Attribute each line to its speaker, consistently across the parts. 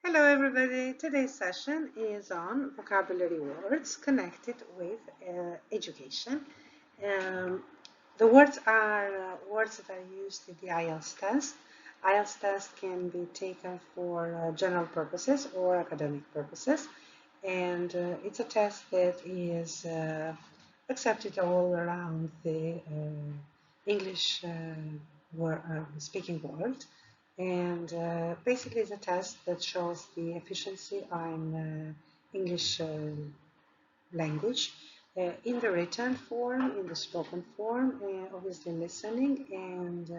Speaker 1: Hello everybody, today's session is on vocabulary words connected with education. Um, the words are words that are used in the IELTS test. IELTS test can be taken for general purposes or academic purposes, and it's a test that is accepted all around the English speaking world. And basically it's a test that shows the efficiency on English language in the written form, in the spoken form, obviously listening, and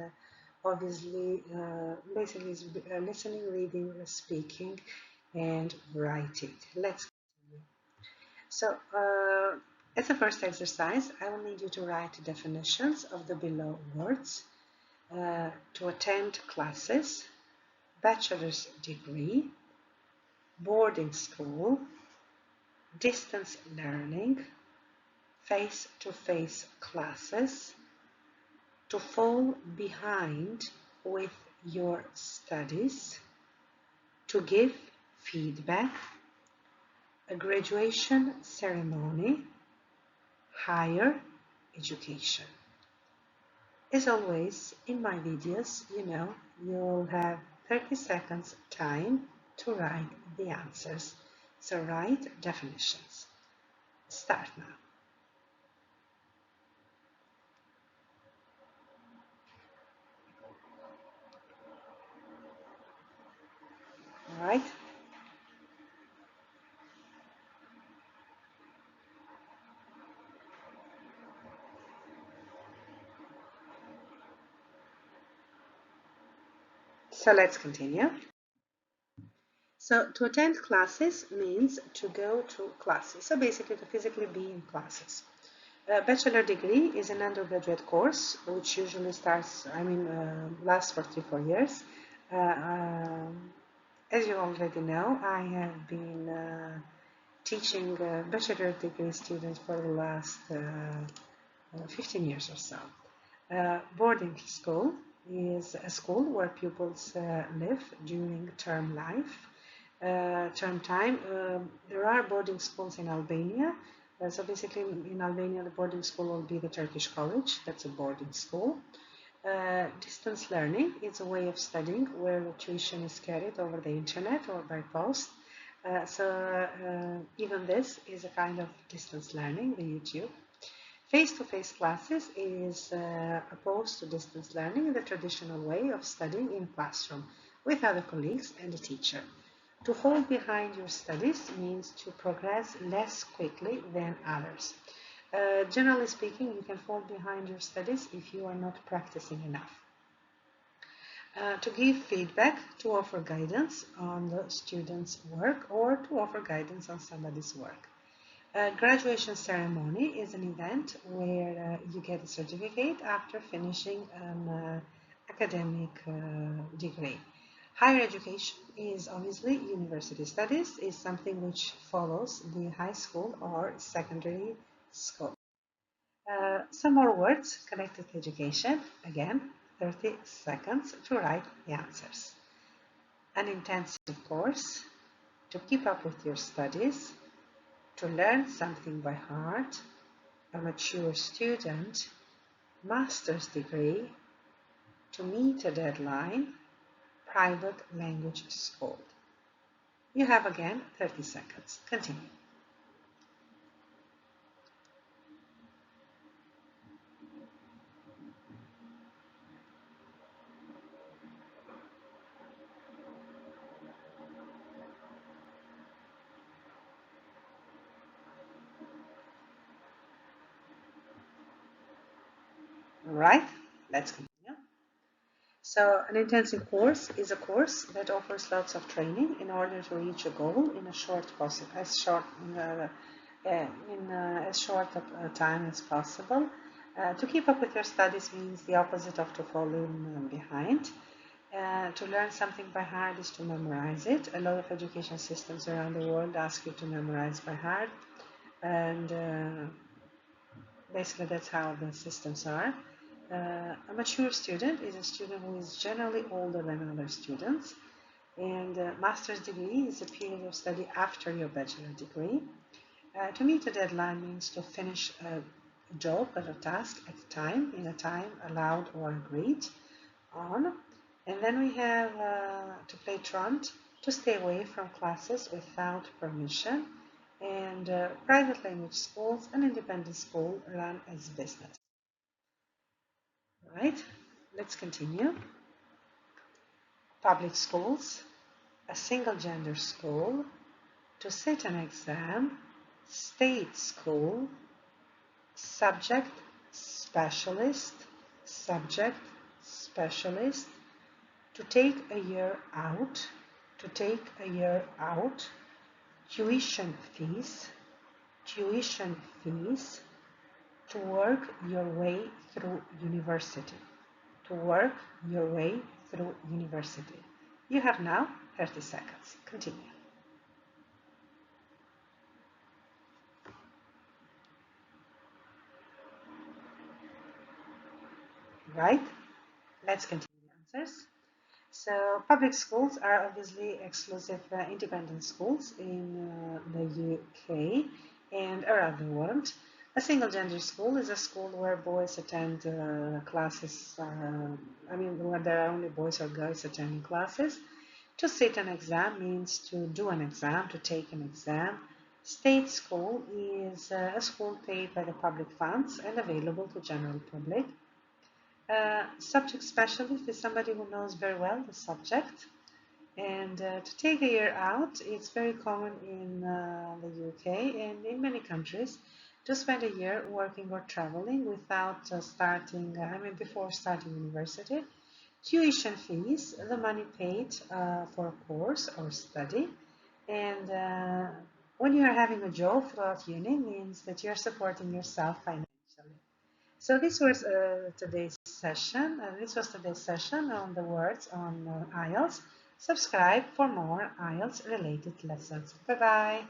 Speaker 1: obviously basically it's listening, reading, speaking, and writing. Let's continue. So as a first exercise, I will need you to write definitions of the below words. To attend classes, bachelor's degree, boarding school, distance learning, face-to-face classes, to fall behind with your studies, to give feedback, a graduation ceremony, higher education. As always, in my videos, you'll have 30 seconds time to write the answers. So write definitions. Start now. All right. So let's continue. So to attend classes means to go to classes. So basically to physically be in classes. A bachelor degree is an undergraduate course which usually lasts for 3-4 years. As you already know, I have been teaching bachelor degree students for the last 15 years or so. Boarding school is a school where pupils live during term life. Term time. There are boarding schools in Albania. So basically in Albania the boarding school will be the Turkish college. That's a boarding school. Distance learning is a way of studying where tuition is carried over the internet or by post. Even this is a kind of distance learning, the YouTube. Face-to-face classes is opposed to distance learning, the traditional way of studying in classroom with other colleagues and a teacher. To fall behind your studies means to progress less quickly than others. Generally speaking, you can fall behind your studies if you are not practicing enough. To give feedback, to offer guidance on the student's work or to offer guidance on somebody's work. Graduation ceremony is an event where you get a certificate after finishing an academic degree. Higher education is obviously university studies, is something which follows the high school or secondary school. Some more words connected to education. Again, 30 seconds to write the answers. An intensive course, to keep up with your studies, to learn something by heart, a mature student, master's degree, to meet a deadline, private language school. You have again 30 seconds. Continue. All right, let's continue. So an intensive course is a course that offers lots of training in order to reach a goal in a as short a time as possible. To keep up with your studies means the opposite of to falling behind. To learn something by heart is to memorize it. A lot of education systems around the world ask you to memorize by heart, and basically that's how the systems are. A mature student is a student who is generally older than other students. And master's degree is a period of study after your bachelor degree. To meet a deadline means to finish a job or a task at a time, in a time allowed or agreed on. And then we have to play truant, to stay away from classes without permission. And private language schools and independent school run as business. All right, let's continue. Public schools, a single gender school, to sit an exam, state school, subject, specialist, subject, specialist, to take a year out, to take a year out, tuition fees, to work your way through university, to work your way through university. You have now 30 seconds. Continue. Right? Let's continue the answers. So public schools are obviously exclusive independent schools in the UK and around the world. A single gender school is a school where boys attend classes, where there are only boys or girls attending classes. To sit an exam means to do an exam, to take an exam. State school is a school paid by the public funds and available to general public. Subject specialist is somebody who knows very well the subject. And to take a year out, it's very common in the UK and in many countries to spend a year working or traveling without before starting university. Tuition fees, the money paid for a course or study. And when you are having a job throughout uni, means that you're supporting yourself financially. So this was today's session. This was today's session on the words on IELTS. Subscribe for more IELTS related lessons. Bye bye.